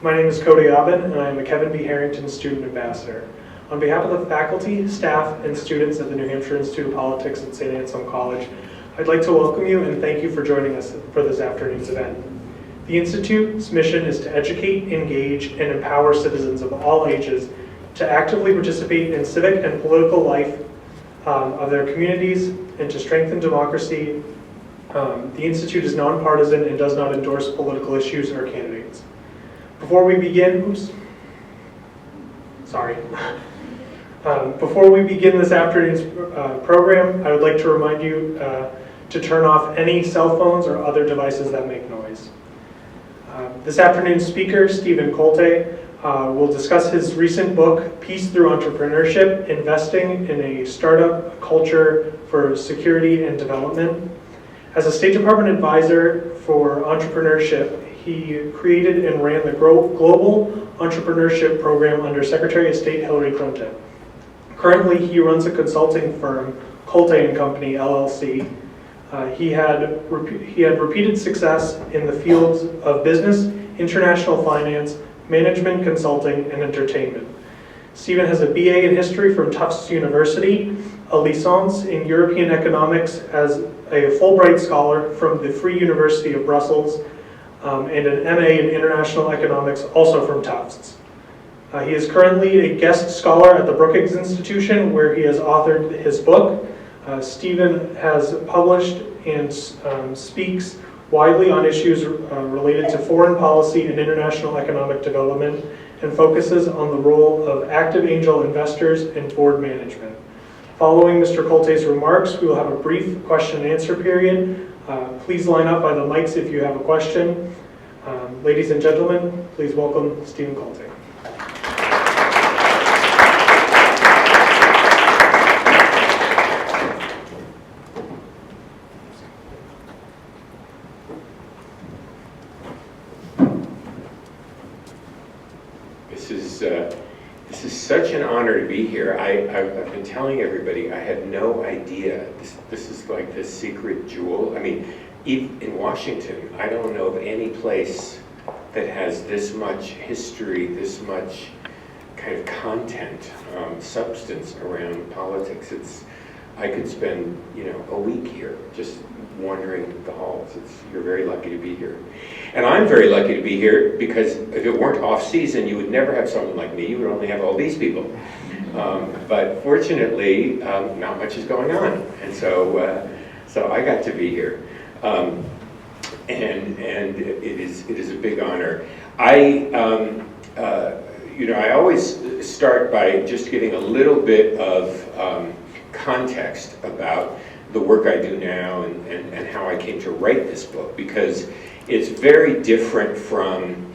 My name is Cody Aubin, and I am a Kevin B. Harrington Student Ambassador. On behalf of the faculty, staff, and students at the New Hampshire Institute of Politics at St. Anselm College, I'd like to welcome you and thank you for joining us for this afternoon's event. The Institute's mission is to educate, engage, and empower citizens of all ages to actively participate in civic and political life of their communities and to strengthen democracy. The Institute is nonpartisan and does not endorse political issues or candidates. Before we begin, before we begin this afternoon's program, I would like to remind you to turn off any cell phones or other devices that make noise. This afternoon's speaker, Stephen Koltai, will discuss his recent book, Peace Through Entrepreneurship, Investing in a Startup Culture for Security and Development. As a State Department advisor for entrepreneurship, he created and ran the Global Entrepreneurship Program under Secretary of State Hillary Clinton. Currently, he runs a consulting firm, Koltai & Company, LLC. He had repeated success in the fields of business, international finance, management consulting, and entertainment. Stephen has a BA in history from Tufts University, a licence in European economics as a Fulbright scholar from the Free University of Brussels, and an MA in international economics also from Tufts. He is currently a guest scholar at the Brookings Institution, where he has authored his book. Stephen has published and speaks widely on issues related to foreign policy and international economic development, and focuses on the role of active angel investors and board management. Following Mr. Koltai's remarks, we will have a brief question and answer period. Please line up by the mics if you have a question. Ladies and gentlemen, please welcome Stephen Koltai. This is such an honor to be here. I've been telling everybody I had no idea. This is like the secret jewel. I mean, even in Washington, I don't know of any place that has this much history, this much kind of content, substance around politics. I could spend, a week here just wandering the halls. You're very lucky to be here. And I'm very lucky to be here because if it weren't off season, you would never have someone like me. You would only have all these people. But fortunately, not much is going on. And so I got to be here. And it is a big honor. I always start by just giving a little bit of context about the work I do now and how I came to write this book, because it's very different from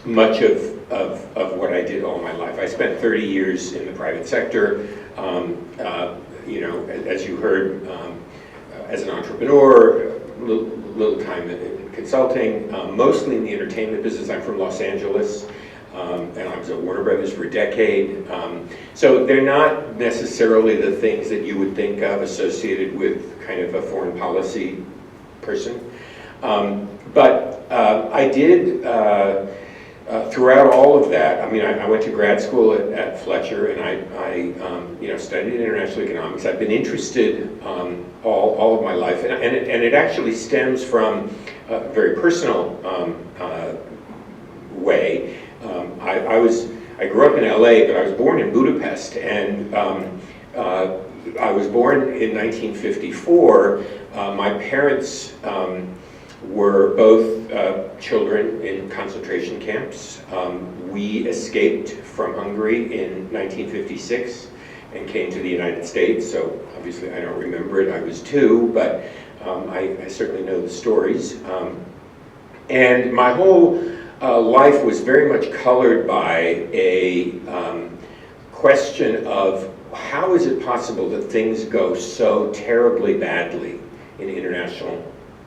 much of what I did all my life. I spent 30 years in the private sector, as you heard, as an entrepreneur, little time in consulting, mostly in the entertainment business. I'm from Los Angeles. And I was at Warner Brothers for a decade. So they're not necessarily the things that you would think of associated with kind of a foreign policy person. But I did, throughout all of that, I mean, I went to grad school at Fletcher, and I studied international economics. I've been interested all of my life, and it actually stems from a very personal way. I grew up in LA, but I was born in Budapest, and I was born in 1954. My parents were both children in concentration camps. We escaped from Hungary in 1956 and came to the United States, so obviously I don't remember it. I was 2, but I certainly know the stories. And my whole life was very much colored by a question of how is it possible that things go so terribly badly in international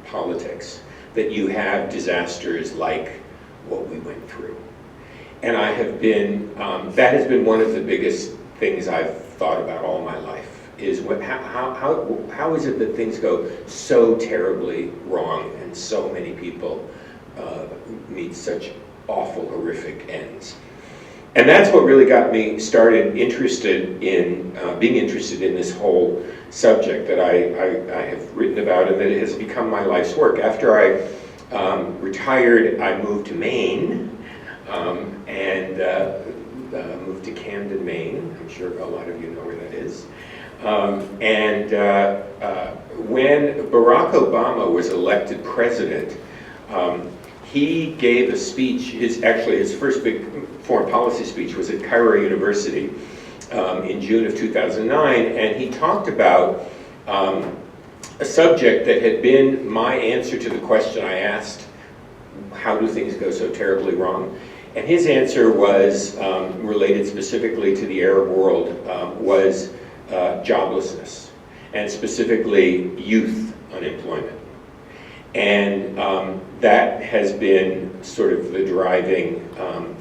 politics, that you have disasters like what we went through. And I have been, that has been one of the biggest things I've thought about all my life, is how is it that things go so terribly wrong and so many people meet such awful, horrific ends. And that's what really got me started being interested in this whole subject that I have written about, and that it has become my life's work. After I retired, I moved to Maine, and moved to Camden, Maine. I'm sure a lot of you know where that is. When Barack Obama was elected president, he gave a speech. His first big foreign policy speech was at Cairo University in June of 2009, and he talked about a subject that had been my answer to the question I asked, how do things go so terribly wrong? And his answer was, related specifically to the Arab world, was joblessness, and specifically youth unemployment. And that has been sort of the driving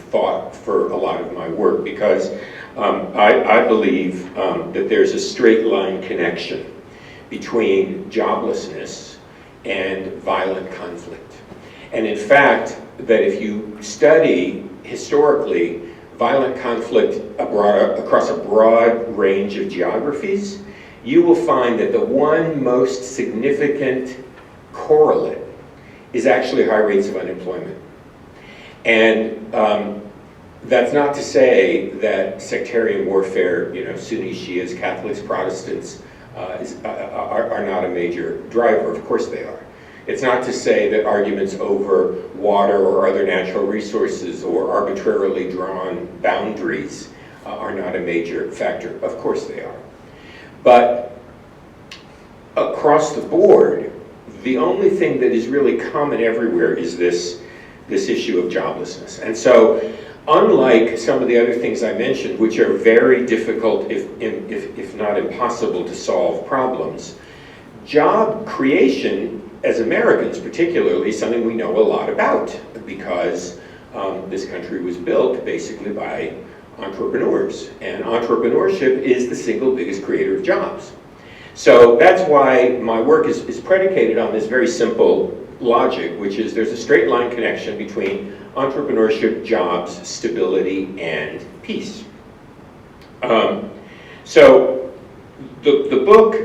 thought for a lot of my work, because I believe that there's a straight line connection between joblessness and violent conflict. And in fact, that if you study historically violent conflict across a broad range of geographies, you will find that the one most significant correlate is actually high rates of unemployment. And that's not to say that sectarian warfare, Sunnis, Shias, Catholics, Protestants, are not a major driver. Of course they are. It's not to say that arguments over water or other natural resources or arbitrarily drawn boundaries are not a major factor. Of course they are. But across the board, the only thing that is really common everywhere is this issue of joblessness. And so, unlike some of the other things I mentioned, which are very difficult, if not impossible to solve problems, job creation, as Americans particularly, is something we know a lot about, because this country was built basically by entrepreneurs, and entrepreneurship is the single biggest creator of jobs. So that's why my work is predicated on this very simple logic, which is there's a straight line connection between entrepreneurship, jobs, stability, and peace. So the book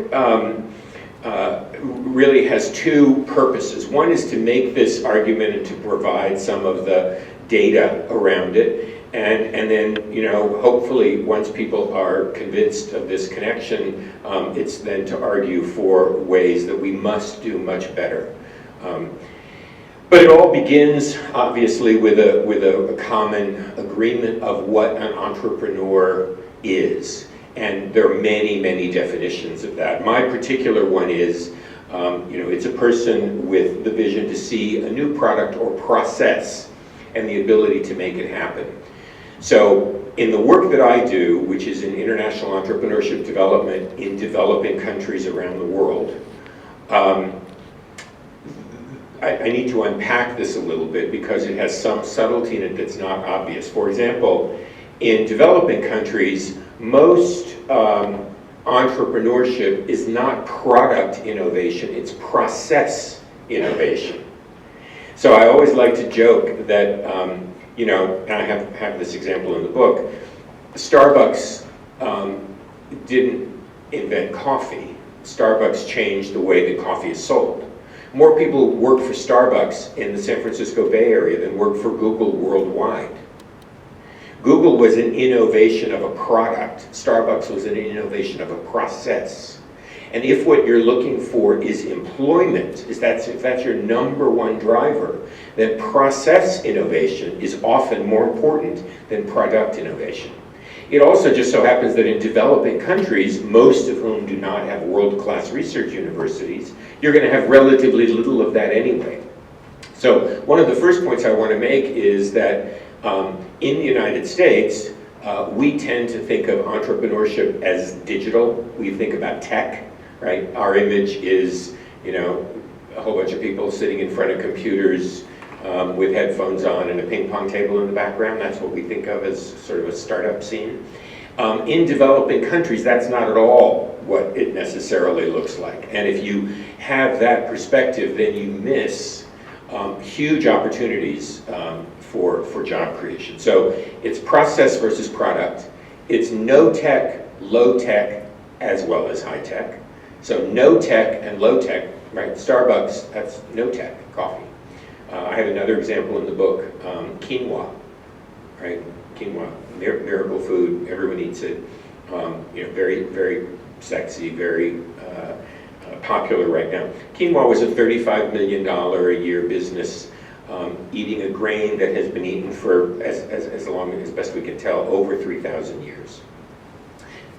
really has two purposes. One is to make this argument and to provide some of the data around it. And then, hopefully once people are convinced of this connection, it's then to argue for ways that we must do much better. But it all begins, obviously, with a common agreement of what an entrepreneur is. And there are many, many definitions of that. My particular one is, it's a person with the vision to see a new product or process and the ability to make it happen. So in the work that I do, which is in international entrepreneurship development in developing countries around the world, I need to unpack this a little bit because it has some subtlety in it that's not obvious. For example, in developing countries, most entrepreneurship is not product innovation, it's process innovation. So I always like to joke that, and I have this example in the book, Starbucks didn't invent coffee. Starbucks changed the way that coffee is sold. More people work for Starbucks in the San Francisco Bay Area than work for Google worldwide. Google was an innovation of a product. Starbucks was an innovation of a process. And if what you're looking for is employment, if that's your number one driver, then process innovation is often more important than product innovation. It also just so happens that in developing countries, most of whom do not have world-class research universities, you're going to have relatively little of that anyway. So one of the first points I want to make is that in the United States, we tend to think of entrepreneurship as digital. We think about tech, right? Our image is, a whole bunch of people sitting in front of computers with headphones on and a ping pong table in the background. That's what we think of as sort of a startup scene. In developing countries, that's not at all what it necessarily looks like. And if you have that perspective, then you miss huge opportunities for job creation. So it's process versus product. It's no tech, low tech, as well as high tech. So no tech and low tech, right? Starbucks, that's no tech coffee. I have another example in the book, quinoa, right? Quinoa, miracle food, everyone eats it. Very, very sexy, very popular right now. Quinoa was a $35 million a year business, eating a grain that has been eaten for, as long as best we can tell, over 3,000 years.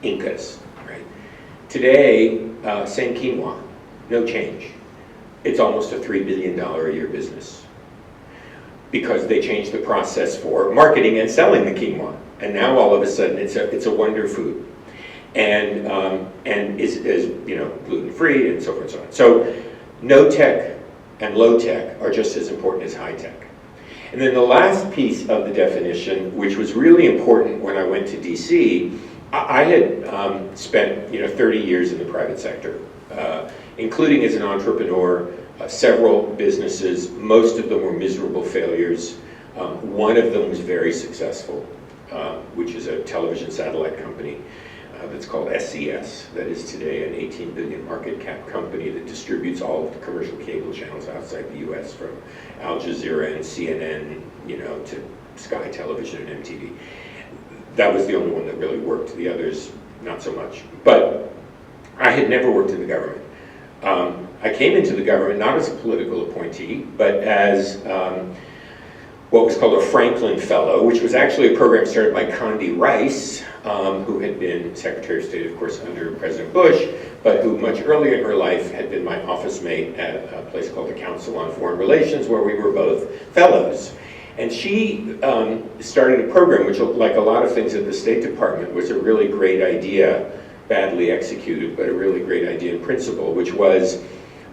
Incas, right? Today, same quinoa, no change. It's almost a $3 billion a year business because they changed the process for marketing and selling the quinoa. And now all of a sudden it's a wonder food. And is gluten-free and so forth and so on. So no tech and low tech are just as important as high tech. And then the last piece of the definition, which was really important when I went to DC, I had spent 30 years in the private sector, including as an entrepreneur, several businesses. Most of them were miserable failures. One of them was very successful, which is a television satellite company that's called SES, that is today an 18 billion market cap company that distributes all of the commercial cable channels outside the US, from Al Jazeera and CNN, to Sky Television and MTV. That was the only one that really worked. The others, not so much. But I had never worked in the government. I came into the government not as a political appointee, but as what was called a Franklin Fellow, which was actually a program started by Condi Rice, who had been Secretary of State, of course, under President Bush, but who much earlier in her life had been my office mate at a place called the Council on Foreign Relations, where we were both fellows. And she started a program which, like a lot of things at the State Department, was a really great idea, badly executed, but a really great idea in principle, which was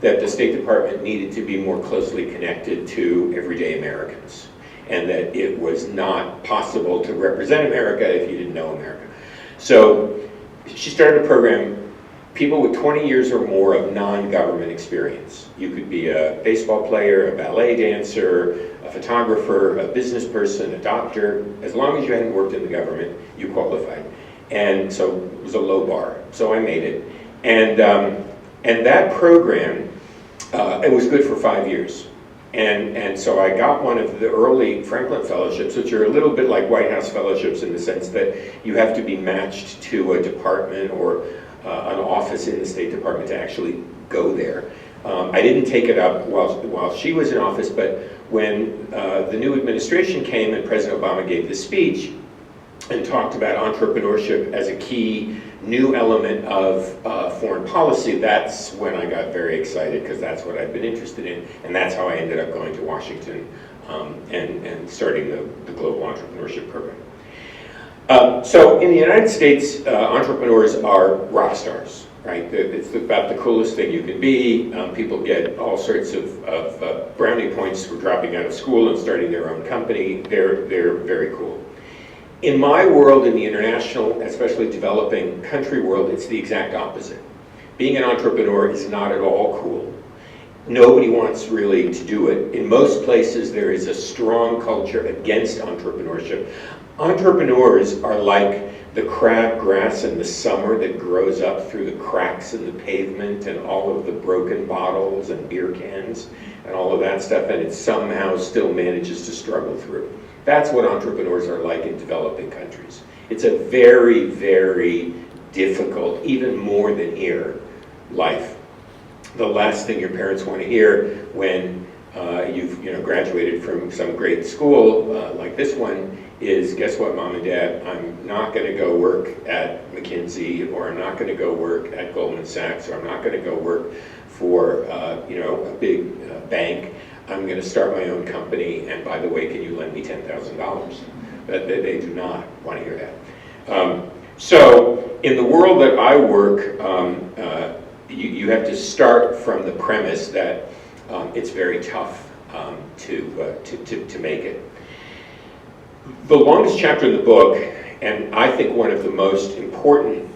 that the State Department needed to be more closely connected to everyday Americans, and that it was not possible to represent America if you didn't know America. So she started a program, people with 20 years or more of non-government experience. You could be a baseball player, a ballet dancer, a photographer, a business person, a doctor. As long as you hadn't worked in the government, you qualified. And so it was a low bar, so I made it. And that program, it was good for 5 years. And so I got one of the early Franklin Fellowships, which are a little bit like White House fellowships in the sense that you have to be matched to a department or an office in the State Department to actually go there. I didn't take it up while she was in office, but when the new administration came and President Obama gave the speech and talked about entrepreneurship as a key new element of foreign policy, that's when I got very excited, because that's what I've been interested in, and that's how I ended up going to Washington and starting the Global Entrepreneurship Program. So in the United States, entrepreneurs are rock stars, right? It's about the coolest thing you can be. People get all sorts of brownie points for dropping out of school and starting their own company. They're very cool. In my world, in the international, especially developing country world, it's the exact opposite. Being an entrepreneur is not at all cool. Nobody wants really to do it. In most places, there is a strong culture against entrepreneurship. Entrepreneurs are like the crabgrass in the summer that grows up through the cracks in the pavement and all of the broken bottles and beer cans and all of that stuff, and it somehow still manages to struggle through. That's what entrepreneurs are like in developing countries. It's a very, very difficult, even more than here, life. The last thing your parents want to hear when you've graduated from some great school like this one is, guess what, Mom and Dad, I'm not going to go work at McKinsey, or I'm not going to go work at Goldman Sachs, or I'm not going to go work for a big bank. I'm going to start my own company, and by the way, can you lend me $10,000? But they do not want to hear that. So in the world that I work, you have to start from the premise that it's very tough to make it. The longest chapter in the book, and I think one of the most important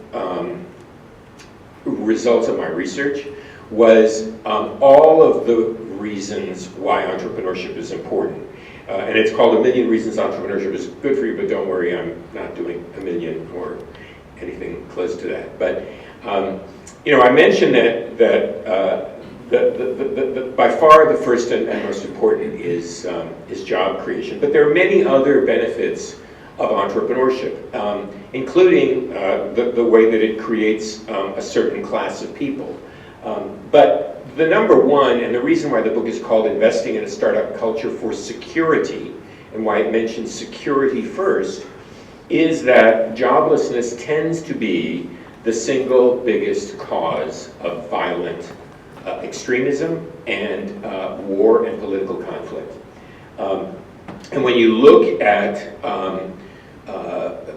results of my research, was all of the reasons why entrepreneurship is important. And it's called A Million Reasons Entrepreneurship is Good for You, but don't worry, I'm not doing a million or anything close to that. But, I mentioned that by far the first and most important is job creation. But there are many other benefits of entrepreneurship, including the way that it creates a certain class of people. But the number one, and the reason why the book is called Investing in a Startup Culture for Security, and why it mentions security first, is that joblessness tends to be the single biggest cause of violent extremism and war and political conflict. And when you look at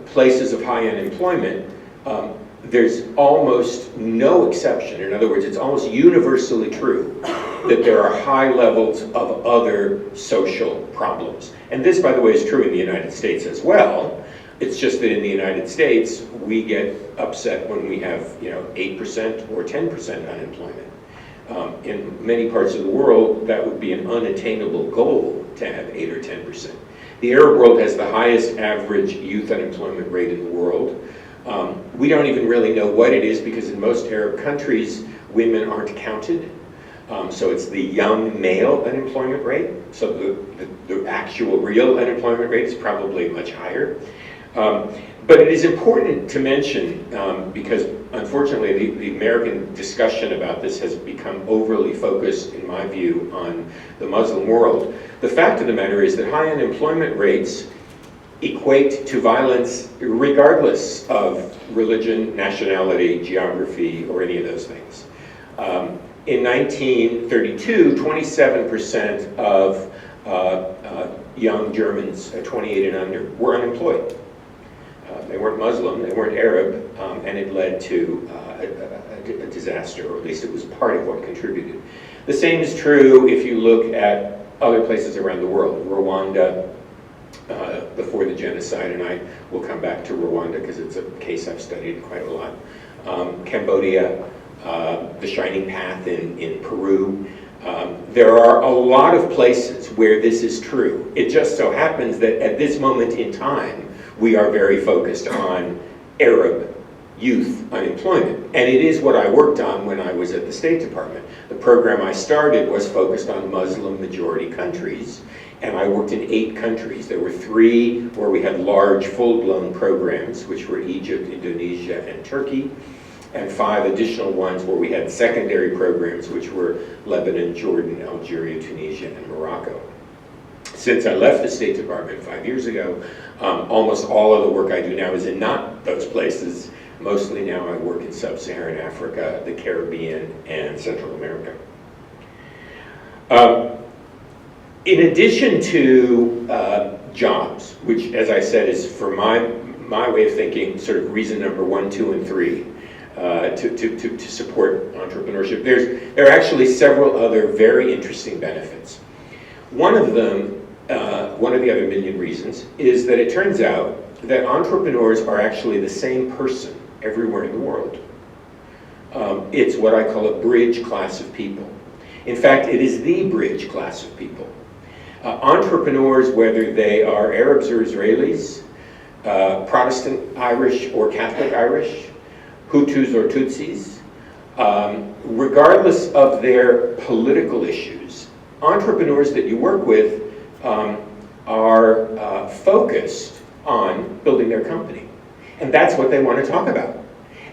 places of high unemployment, there's almost no exception. In other words, it's almost universally true that there are high levels of other social problems. And this, by the way, is true in the United States as well. It's just that in the United States, we get upset when we have 8% or 10% unemployment. In many parts of the world, that would be an unattainable goal to have 8 or 10%. The Arab world has the highest average youth unemployment rate in the world. We don't even really know what it is because in most Arab countries, women aren't counted. So it's the young male unemployment rate. So the actual real unemployment rate is probably much higher. But it is important to mention, because unfortunately the American discussion about this has become overly focused, in my view, on the Muslim world. The fact of the matter is that high unemployment rates equate to violence regardless of religion, nationality, geography, or any of those things. In 1932, 27% of young Germans, 28 and under, were unemployed. They weren't Muslim, they weren't Arab, and it led to a disaster, or at least it was part of what contributed. The same is true if you look at other places around the world. Rwanda, before the genocide, and I will come back to Rwanda because it's a case I've studied quite a lot. Cambodia, the Shining Path in Peru. There are a lot of places where this is true. It just so happens that at this moment in time, we are very focused on Arab youth unemployment. And it is what I worked on when I was at the State Department. The program I started was focused on Muslim majority countries, and I worked in 8 countries. There were 3 where we had large full-blown programs, which were Egypt, Indonesia, and Turkey, and 5 additional ones where we had secondary programs, which were Lebanon, Jordan, Algeria, Tunisia, and Morocco. Since I left the State Department 5 years ago, almost all of the work I do now is in not those places. Mostly now I work in Sub-Saharan Africa, the Caribbean, and Central America. In addition to jobs, which, as I said, is for my way of thinking, sort of reason number 1, 2, and 3 to support entrepreneurship, there are actually several other very interesting benefits. One of them, one of the other million reasons, is that it turns out that entrepreneurs are actually the same person everywhere in the world. It's what I call a bridge class of people. In fact, it is the bridge class of people. Entrepreneurs, whether they are Arabs or Israelis, Protestant Irish or Catholic Irish, Hutus or Tutsis, regardless of their political issues, entrepreneurs that you work with are focused on building their company. And that's what they want to talk about.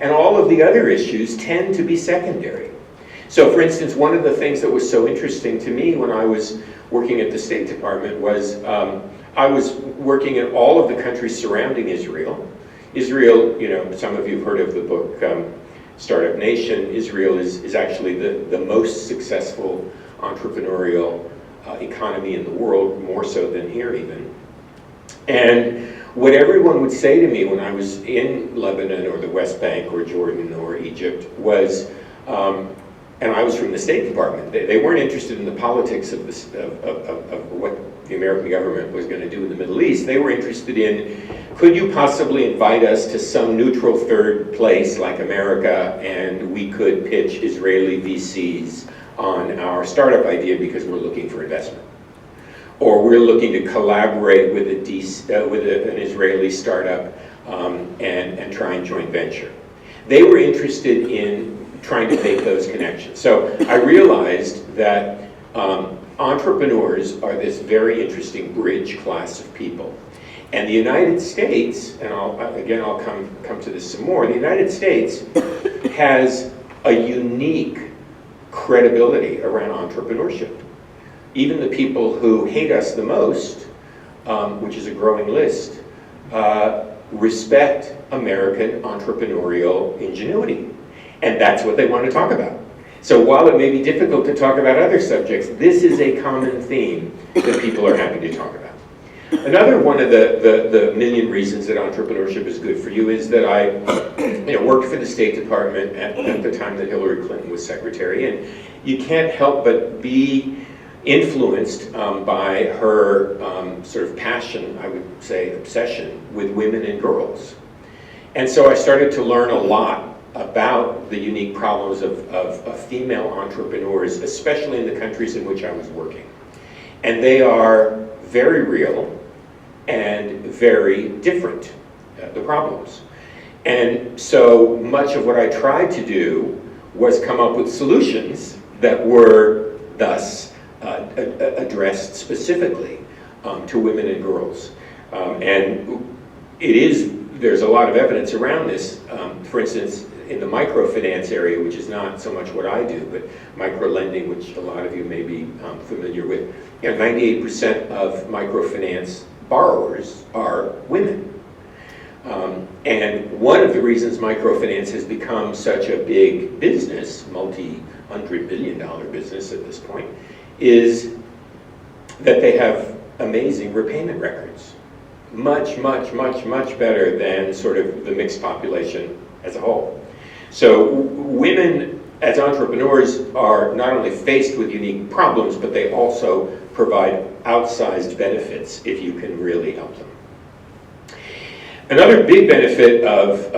And all of the other issues tend to be secondary. So for instance, one of the things that was so interesting to me when I was working at the State Department was I was working in all of the countries surrounding Israel. Israel, some of you have heard of the book Startup Nation. Israel is actually the most successful entrepreneurial economy in the world, more so than here even. And what everyone would say to me when I was in Lebanon or the West Bank or Jordan or Egypt was, and I was from the State Department, they weren't interested in the politics of what the American government was going to do in the Middle East. They were interested in, could you possibly invite us to some neutral third place like America, and we could pitch Israeli VCs on our startup idea because we're looking for investment. Or we're looking to collaborate with an Israeli startup and try and joint venture. They were interested in trying to make those connections. So I realized that entrepreneurs are this very interesting bridge class of people. And the United States, and I'll come to this some more, the United States has a unique credibility around entrepreneurship. Even the people who hate us the most, which is a growing list, respect American entrepreneurial ingenuity. And that's what they want to talk about. So while it may be difficult to talk about other subjects, this is a common theme that people are happy to talk about. Another one of the million reasons that entrepreneurship is good for you is that I worked for the State Department at the time that Hillary Clinton was secretary, and you can't help but be influenced by her sort of passion, I would say obsession, with women and girls. And so I started to learn a lot about the unique problems of female entrepreneurs, especially in the countries in which I was working. And they are very real and very different, the problems. And so much of what I tried to do was come up with solutions that were thus addressed specifically to women and girls. And there's a lot of evidence around this. For instance, in the microfinance area, which is not so much what I do, but micro-lending, which a lot of you may be familiar with, 98% of microfinance borrowers are women. And one of the reasons microfinance has become such a big business, multi-hundred-billion-dollar business at this point, is that they have amazing repayment records. Much, much, much, much better than sort of the mixed population as a whole. So women as entrepreneurs are not only faced with unique problems, but they also provide outsized benefits if you can really help them. Another big benefit of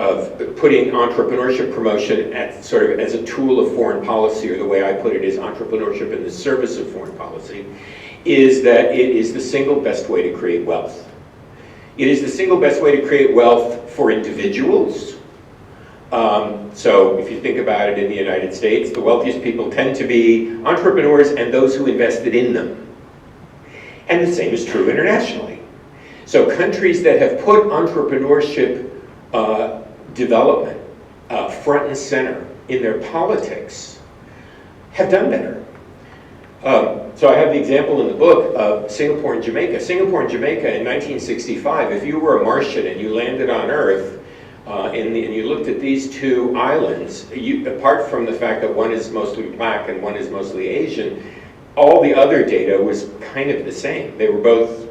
putting entrepreneurship promotion at sort of as a tool of foreign policy, or the way I put it is entrepreneurship in the service of foreign policy, is that it is the single best way to create wealth. It is the single best way to create wealth for individuals. So if you think about it in the United States, the wealthiest people tend to be entrepreneurs and those who invested in them. And the same is true internationally. So countries that have put entrepreneurship development front and center in their politics have done better. So I have the example in the book of Singapore and Jamaica. Singapore and Jamaica in 1965, if you were a Martian and you landed on Earth, and you looked at these two islands, apart from the fact that one is mostly black and one is mostly Asian, all the other data was kind of the same. They were both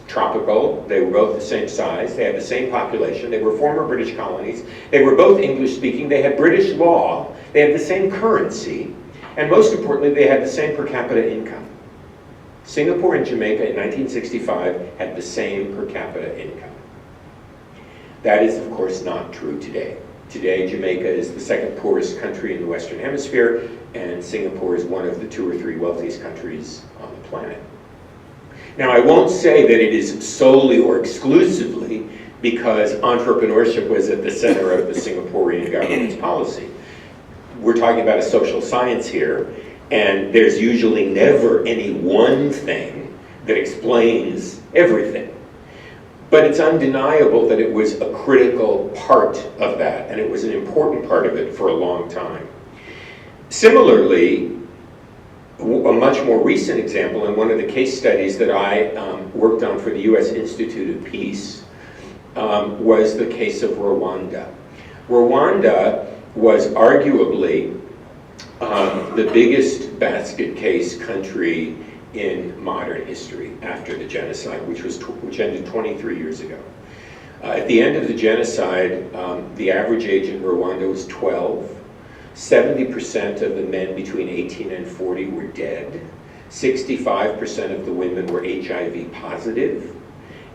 tropical, they were both the same size, they had the same population, they were former British colonies, they were both English speaking, they had British law, they had the same currency, and most importantly, they had the same per capita income. Singapore and Jamaica in 1965 had the same per capita income. That is, of course, not true today. Today, Jamaica is the second poorest country in the Western Hemisphere, and Singapore is one of the 2 or 3 wealthiest countries on the planet. Now, I won't say that it is solely or exclusively because entrepreneurship was at the center of the Singaporean government's policy. We're talking about a social science here, and there's usually never any one thing that explains everything. But it's undeniable that it was a critical part of that, and it was an important part of it for a long time. Similarly, a much more recent example, and one of the case studies that I worked on for the U.S. Institute of Peace, was the case of Rwanda. Rwanda was arguably the biggest basket case country in modern history after the genocide, which ended 23 years ago. At the end of the genocide, the average age in Rwanda was 12. 70% of the men between 18 and 40 were dead. 65% of the women were HIV positive,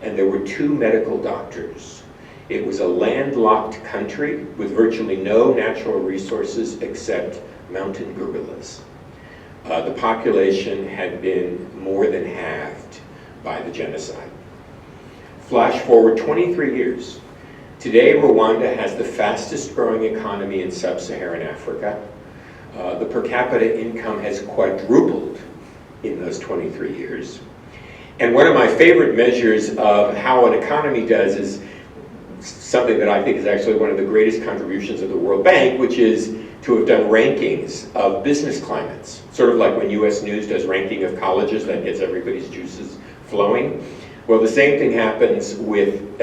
and there were 2 medical doctors. It was a landlocked country with virtually no natural resources except mountain gorillas. the population had been more than halved by the genocide. Flash forward 23 years. Today, Rwanda has the fastest growing economy in sub-Saharan Africa. The per capita income has quadrupled in those 23 years. And one of my favorite measures of how an economy does is something that I think is actually one of the greatest contributions of the World Bank, which is to have done rankings of business climates. Sort of like when US News does ranking of colleges, that gets everybody's juices flowing. Well, the same thing happens with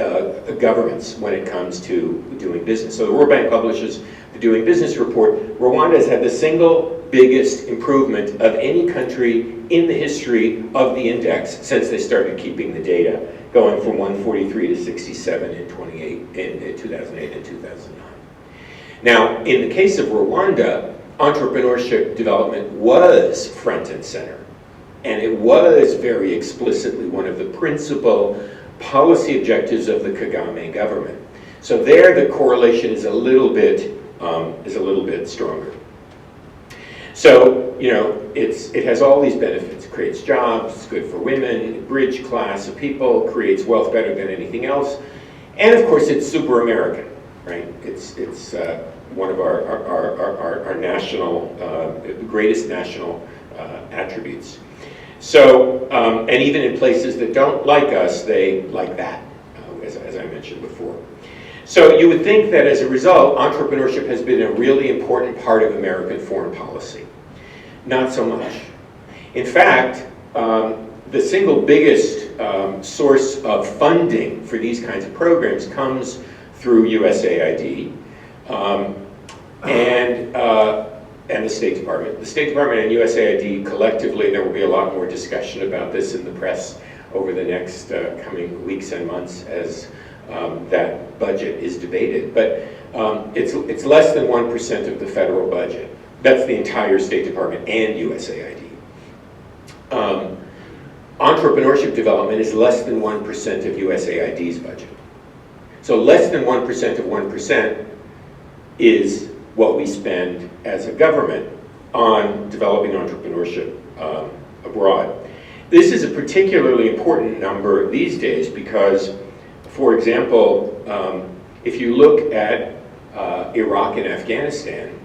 governments when it comes to doing business. So the World Bank publishes the Doing Business report. Rwanda has had the single biggest improvement of any country in the history of the index since they started keeping the data, going from 143 to 67 in 2008 and 2009. Now, in the case of Rwanda, entrepreneurship development was front and center. And it was very explicitly one of the principal policy objectives of the Kagame government. So there, the correlation is a little bit stronger. So, you know, it has all these benefits. It creates jobs, it's good for women, bridge class of people, creates wealth better than anything else. And of course, it's super American, right? It's one of our national, greatest national attributes. So, and even in places that don't like us, they like that, as I mentioned before. So you would think that as a result, entrepreneurship has been a really important part of American foreign policy. Not so much. In fact, the single biggest source of funding for these kinds of programs comes through USAID and the State Department. The State Department and USAID collectively, there will be a lot more discussion about this in the press over the next coming weeks and months as that budget is debated. But it's less than 1% of the federal budget. That's the entire State Department and USAID. Entrepreneurship development is less than 1% of USAID's budget. So less than 1% of 1% is what we spend as a government on developing entrepreneurship abroad. This is a particularly important number these days because, for example, if you look at Iraq and Afghanistan,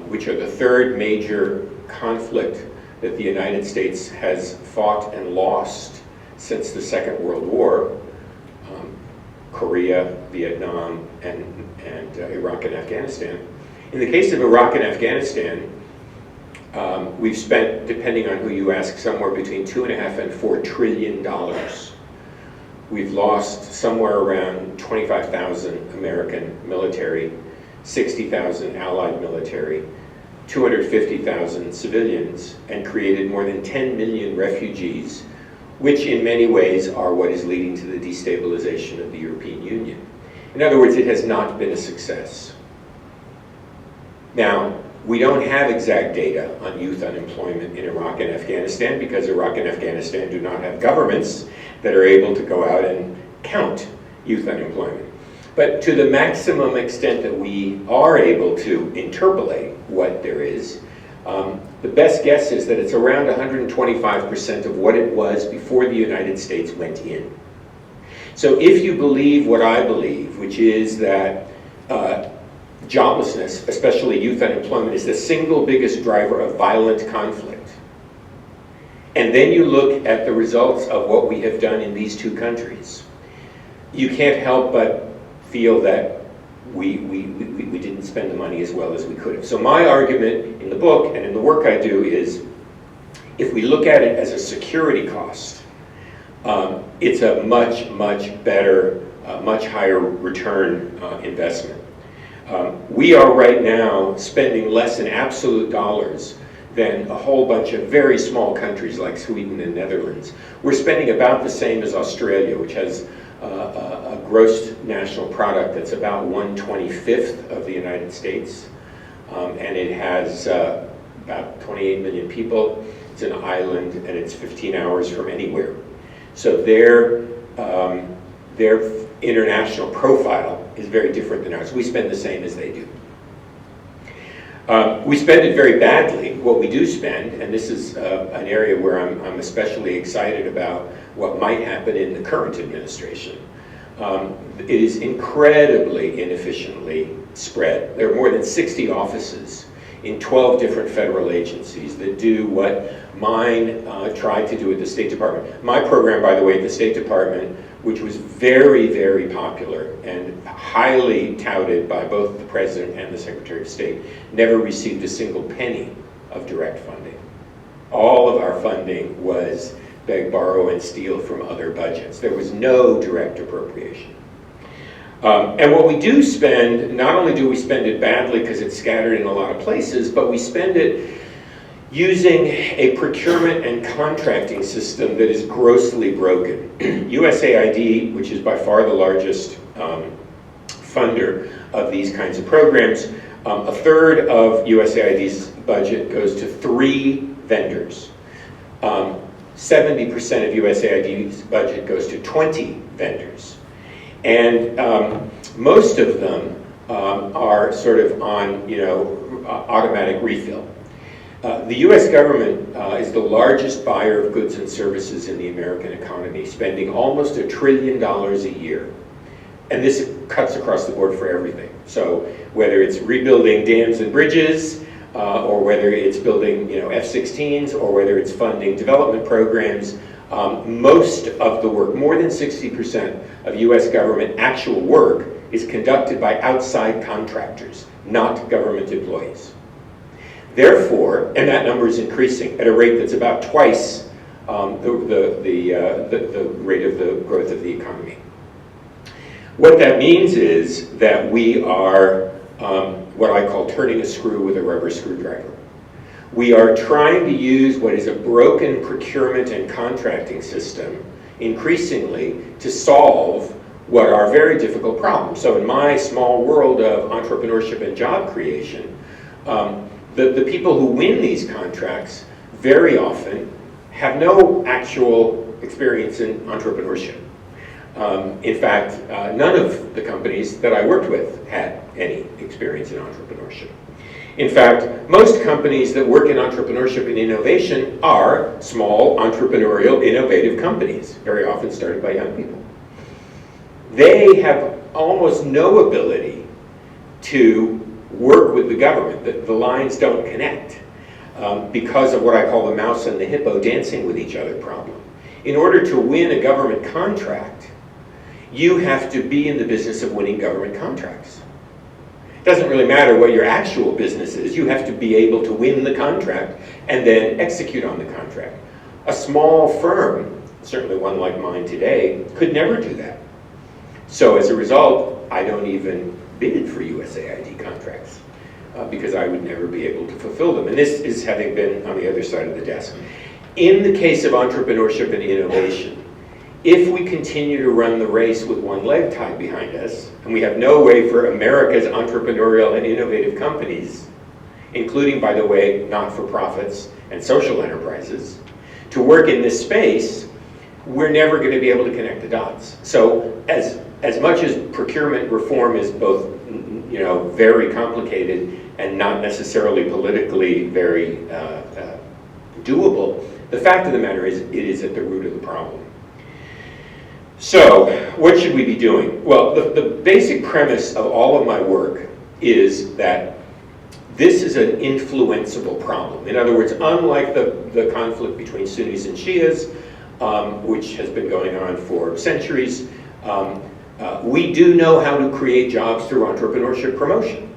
which are the third major conflict that the United States has fought and lost since the Second World War, Korea, Vietnam, and Iraq and Afghanistan. In the case of Iraq and Afghanistan, we've spent, depending on who you ask, somewhere between $2.5 and $4 trillion. We've lost somewhere around 25,000 American military, 60,000 Allied military, 250,000 civilians, and created more than 10 million refugees, which in many ways are what is leading to the destabilization of the European Union. In other words, it has not been a success. Now, we don't have exact data on youth unemployment in Iraq and Afghanistan because Iraq and Afghanistan do not have governments that are able to go out and count youth unemployment. But to the maximum extent that we are able to interpolate what there is, the best guess is that it's around 125% of what it was before the United States went in. So if you believe what I believe, which is that joblessness, especially youth unemployment, is the single biggest driver of violent conflict, and then you look at the results of what we have done in these two countries, you can't help but feel that we didn't spend the money as well as we could have. So my argument in the book and in the work I do is, if we look at it as a security cost, it's a much, much better, much higher return investment. We are right now spending less in absolute dollars than a whole bunch of very small countries like Sweden and Netherlands. We're spending about the same as Australia, which has a gross national product that's about 1/25 of the United States, and it has about 28 million people. It's an island, and it's 15 hours from anywhere. So their international profile is very different than ours. We spend the same as they do. We spend it very badly what we do spend, and this is an area where I'm especially excited about what might happen in the current administration. It is incredibly inefficiently spread. There are more than 60 offices in 12 different federal agencies that do what mine tried to do at the State Department. My program, by the way, at the State Department, which was very, very popular and highly touted by both the President and the Secretary of State, never received a single penny of direct funding. All of our funding was beg, borrow, and steal from other budgets. There was no direct appropriation. And what we do spend, not only do we spend it badly because it's scattered in a lot of places, but we spend it using a procurement and contracting system that is grossly broken. USAID, which is by far the largest funder of these kinds of programs, a third of USAID's budget goes to 3 vendors. 70% of USAID's budget goes to 20 vendors. And most of them are sort of on, automatic refill. The US government is the largest buyer of goods and services in the American economy, spending almost $1 trillion a year. And this cuts across the board for everything. So whether it's rebuilding dams and bridges, or whether it's building F-16s, or whether it's funding development programs, most of the work, more than 60% of US government actual work, is conducted by outside contractors, not government employees. Therefore, and that number is increasing at a rate that's about twice the rate of the growth of the economy. What that means is that we are what I call turning a screw with a rubber screwdriver. We are trying to use what is a broken procurement and contracting system increasingly to solve what are very difficult problems. So in my small world of entrepreneurship and job creation, the people who win these contracts very often have no actual experience in entrepreneurship. In fact, none of the companies that I worked with had any experience in entrepreneurship. In fact, most companies that work in entrepreneurship and innovation are small, entrepreneurial, innovative companies, very often started by young people. They have almost no ability to work with the government. The lines don't connect because of what I call the mouse and the hippo dancing with each other problem. In order to win a government contract, you have to be in the business of winning government contracts. It doesn't really matter what your actual business is. You have to be able to win the contract and then execute on the contract. A small firm, certainly one like mine today, could never do that. So as a result, I don't even bid for USAID contracts because I would never be able to fulfill them. And this is having been on the other side of the desk. In the case of entrepreneurship and innovation, if we continue to run the race with one leg tied behind us, and we have no way for America's entrepreneurial and innovative companies, including, by the way, not-for-profits and social enterprises, to work in this space, we're never going to be able to connect the dots. So as much as procurement reform is both very complicated and not necessarily politically very doable, the fact of the matter is it is at the root of the problem. So what should we be doing? Well, the basic premise of all of my work is that this is an influenceable problem. In other words, unlike the conflict between Sunnis and Shias, which has been going on for centuries, we do know how to create jobs through entrepreneurship promotion.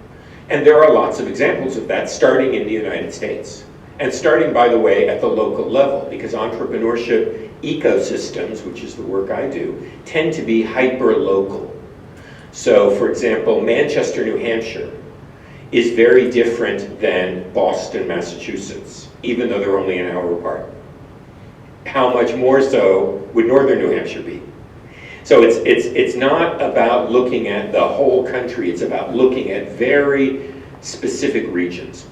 And there are lots of examples of that, starting in the United States. And starting, by the way, at the local level, because entrepreneurship ecosystems, which is the work I do, tend to be hyper-local. So, for example, Manchester, New Hampshire is very different than Boston, Massachusetts, even though they're only an hour apart. How much more so would northern New Hampshire be? So it's not about looking at the whole country, it's about looking at very specific regions.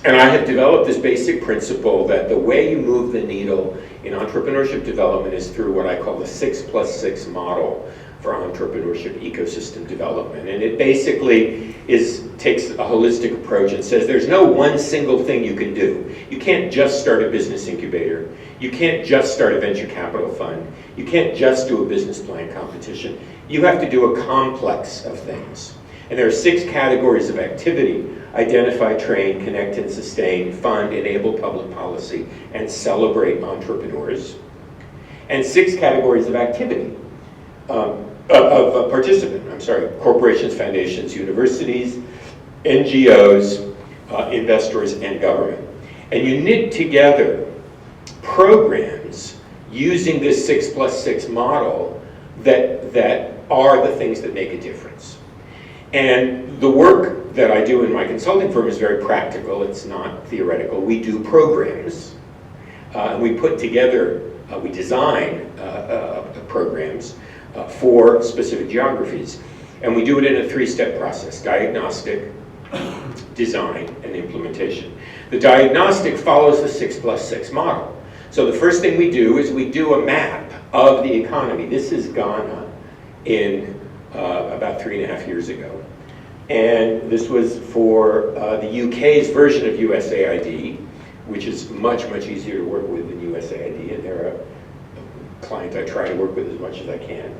And I have developed this basic principle that the way you move the needle in entrepreneurship development is through what I call the 6+6 model, for entrepreneurship ecosystem development. And it basically takes a holistic approach and says there's no one single thing you can do. You can't just start a business incubator. You can't just start a venture capital fund. You can't just do a business plan competition. You have to do a complex of things. And there are 6 categories of activity: identify, train, connect and sustain, fund, enable public policy, and celebrate entrepreneurs. And 6 categories of activity, corporations, foundations, universities, NGOs, investors, and government. And you knit together programs using this 6+6 model that are the things that make a difference. And the work that I do in my consulting firm is very practical. It's not theoretical. We do programs, and we put together, we design programs for specific geographies. And we do it in a 3-step process: diagnostic, design, and implementation. The diagnostic follows the 6+6 model. So the first thing we do is we do a map of the economy. This is Ghana in about 3.5 years ago. And this was for the UK's version of USAID, which is much, much easier to work with than USAID, and they're a client I try to work with as much as I can.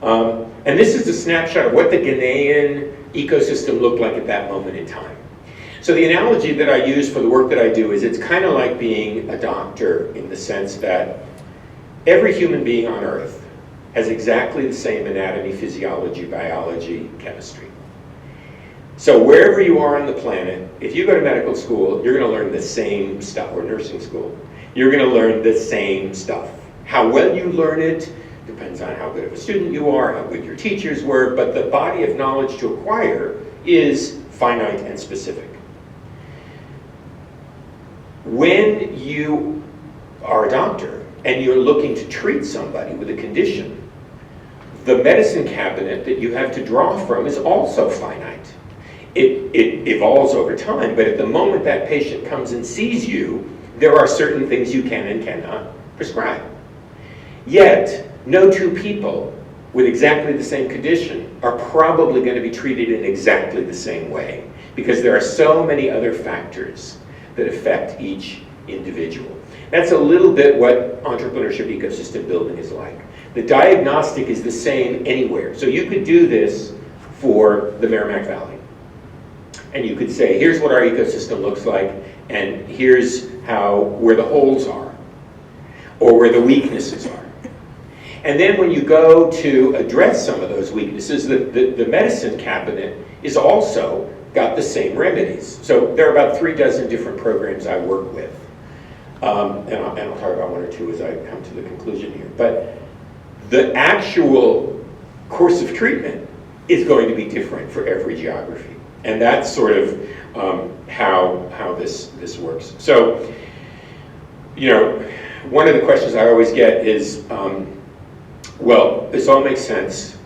And this is a snapshot of what the Ghanaian ecosystem looked like at that moment in time. So the analogy that I use for the work that I do is it's kind of like being a doctor, in the sense that every human being on Earth has exactly the same anatomy, physiology, biology, chemistry. So wherever you are on the planet, if you go to medical school, you're going to learn the same stuff, or nursing school. You're going to learn the same stuff. How well you learn it depends on how good of a student you are, how good your teachers were, but the body of knowledge to acquire is finite and specific. When you are a doctor and you're looking to treat somebody with a condition, the medicine cabinet that you have to draw from is also finite. It evolves over time, but at the moment that patient comes and sees you, there are certain things you can and cannot prescribe. Yet, no 2 people with exactly the same condition are probably going to be treated in exactly the same way, because there are so many other factors that affect each individual. That's a little bit what entrepreneurship ecosystem building is like. The diagnostic is the same anywhere. So you could do this for the Merrimack Valley. And you could say, here's what our ecosystem looks like, and here's where the holes are, or where the weaknesses are. And then when you go to address some of those weaknesses, the medicine cabinet is also got the same remedies. So there are about 36 different programs I work with. And I'll talk about 1 or 2 as I come to the conclusion here. But the actual course of treatment is going to be different for every geography. And that's sort of how this works. So, you know, one of the questions I always get is, well, this all makes sense,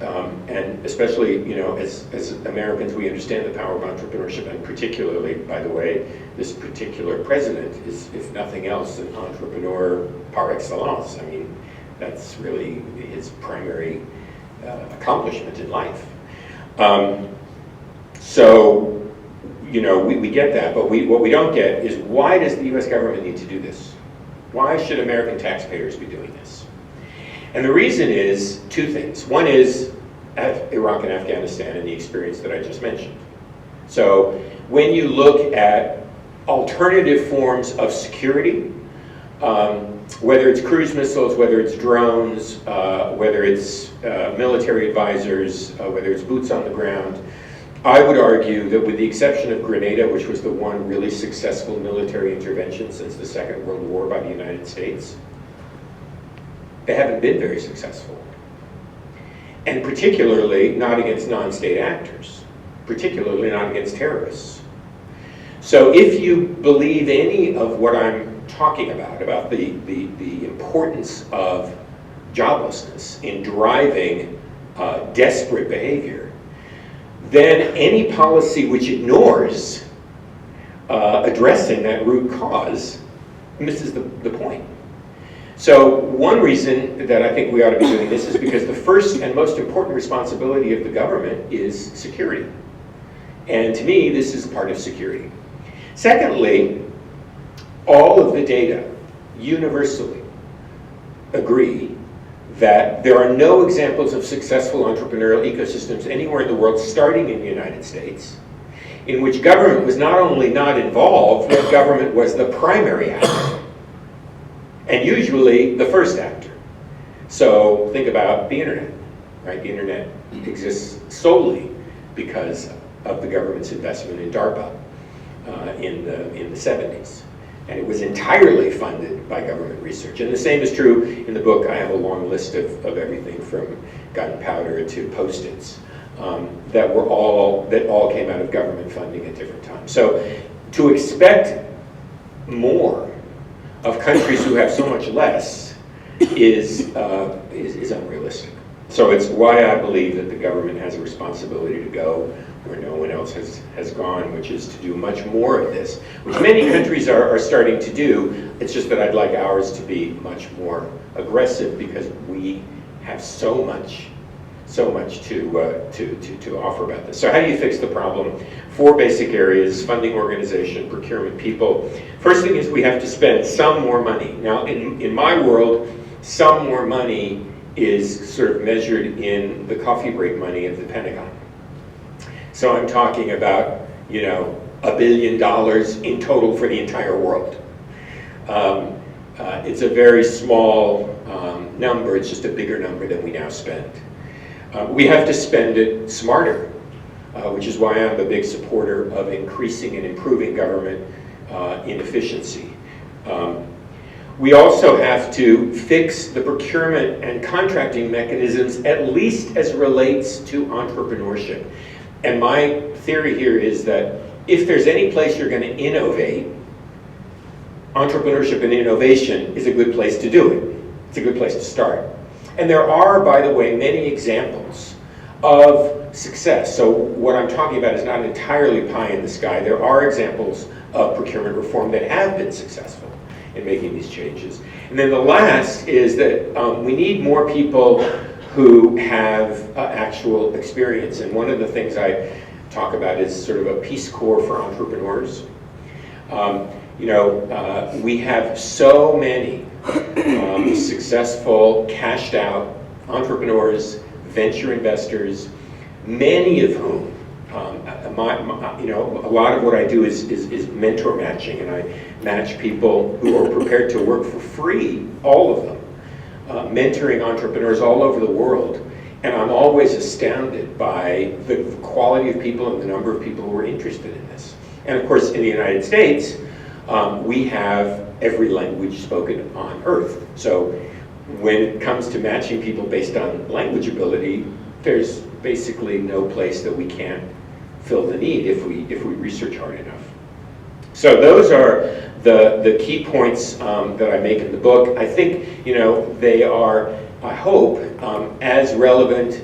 and especially, you know, as Americans, we understand the power of entrepreneurship, and particularly, by the way, this particular president is, if nothing else, an entrepreneur par excellence. I mean, that's really his primary accomplishment in life. So, you know, we get that, but what we don't get is, why does the US government need to do this? Why should American taxpayers be doing this? And the reason is 2 things. One is Iraq and Afghanistan and the experience that I just mentioned. So when you look at alternative forms of security, whether it's cruise missiles, whether it's drones, whether it's military advisors, whether it's boots on the ground, I would argue that with the exception of Grenada, which was the one really successful military intervention since the Second World War by the United States, they haven't been very successful. And particularly not against non-state actors, particularly not against terrorists. So if you believe any of what I'm talking about the importance of joblessness in driving desperate behavior, then any policy which ignores addressing that root cause misses the point. So one reason that I think we ought to be doing this is because the first and most important responsibility of the government is security. And to me, this is part of security. Secondly, all of the data universally agree that there are no examples of successful entrepreneurial ecosystems anywhere in the world, starting in the United States, in which government was not only not involved, but government was the primary actor, and usually the first actor. So think about the internet, right? The internet exists solely because of the government's investment in DARPA in the 70s. And it was entirely funded by government research. And the same is true in the book. I have a long list of everything from gunpowder to Post-its that all came out of government funding at different times. So to expect more of countries who have so much less is unrealistic. So it's why I believe that the government has a responsibility to go where no one else has gone, which is to do much more of this, which many countries are starting to do. It's just that I'd like ours to be much more aggressive, because we have so much to offer about this. So how do you fix the problem? 4 basic areas: funding, organization, procurement, people. First thing is we have to spend some more money. Now, in my world, some more money is sort of measured in the coffee break money of the Pentagon. So I'm talking about, $1 billion in total for the entire world. It's a very small number. It's just a bigger number than we now spend. We have to spend it smarter, which is why I'm a big supporter of increasing and improving government inefficiency. We also have to fix the procurement and contracting mechanisms, at least as relates to entrepreneurship. And my theory here is that if there's any place you're going to innovate, entrepreneurship and innovation is a good place to do it. It's a good place to start. And there are, by the way, many examples of success. So what I'm talking about is not entirely pie in the sky. There are examples of procurement reform that have been successful in making these changes. And then the last is that we need more people who have actual experience. And one of the things I talk about is sort of a Peace Corps for entrepreneurs. We have so many successful, cashed out entrepreneurs, venture investors, many of whom, a lot of what I do is mentor matching, and I match people who are prepared to work for free, all of them, mentoring entrepreneurs all over the world. And I'm always astounded by the quality of people and the number of people who are interested in this. And of course, in the United States, we have every language spoken on earth. So when it comes to matching people based on language ability, there's basically no place that we can't fill the need if we research hard enough. So those are the key points that I make in the book. I think they are, I hope, as relevant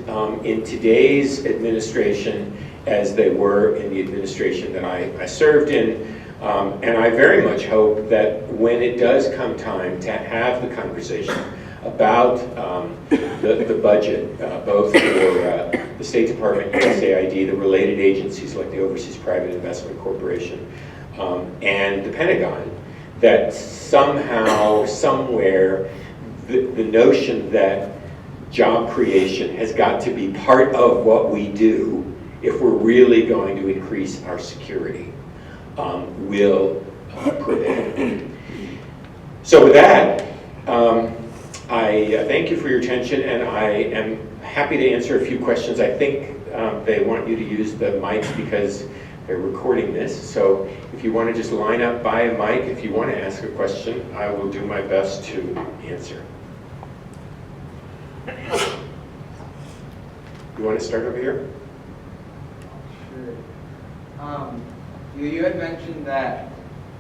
in today's administration as they were in the administration that I served in. And I very much hope that when it does come time to have the conversation about the budget, both for the State Department, USAID, the related agencies like the Overseas Private Investment Corporation, and the Pentagon, that somehow, somewhere, the notion that job creation has got to be part of what we do if we're really going to increase our security will prevail. So with that, I thank you for your attention, and I am happy to answer a few questions. I think they want you to use the mics because they're recording this. So if you want to just line up by a mic, if you want to ask a question, I will do my best to answer. You want to start over here? Sure. You had mentioned that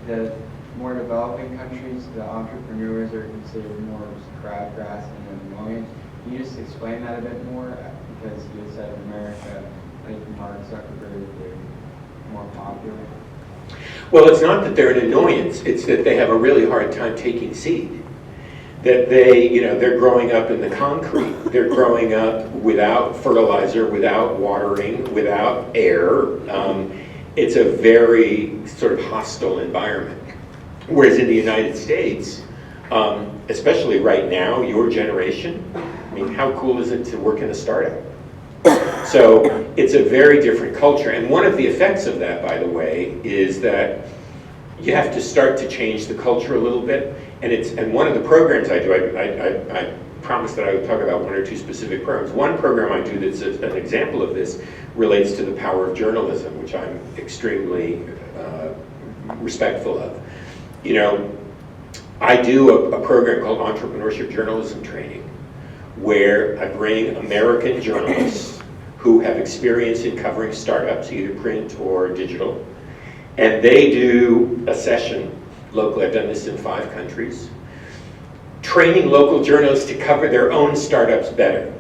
the more developing countries, the entrepreneurs are considered more crabgrass and annoying. Can you just explain that a bit more? Because you had said in America, like Mark Zuckerberg, they're more popular. Well, it's not that they're an annoyance, it's that they have a really hard time taking seed. that they're growing up in the concrete. They're growing up without fertilizer, without watering, without air. It's a very sort of hostile environment. Whereas in the United States, especially right now, your generation, I mean, how cool is it to work in a startup? So it's a very different culture. And one of the effects of that, by the way, is that you have to start to change the culture a little bit. And one of the programs I do, I promised that I would talk about one or two specific programs. One program I do that's an example of this relates to the power of journalism, which I'm extremely respectful of. I do a program called Entrepreneurship Journalism Training, where I bring American journalists who have experience in covering startups, either print or digital, and they do a session locally. I've done this in 5 countries, training local journalists to cover their own startups better.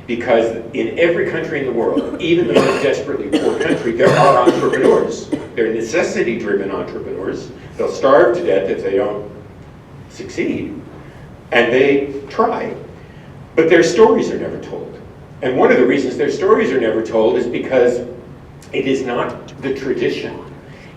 Because in every country in the world, even the most desperately poor country, there are entrepreneurs. They're necessity-driven entrepreneurs. They'll starve to death if they don't succeed. And they try. But their stories are never told. And one of the reasons their stories are never told is because it is not the tradition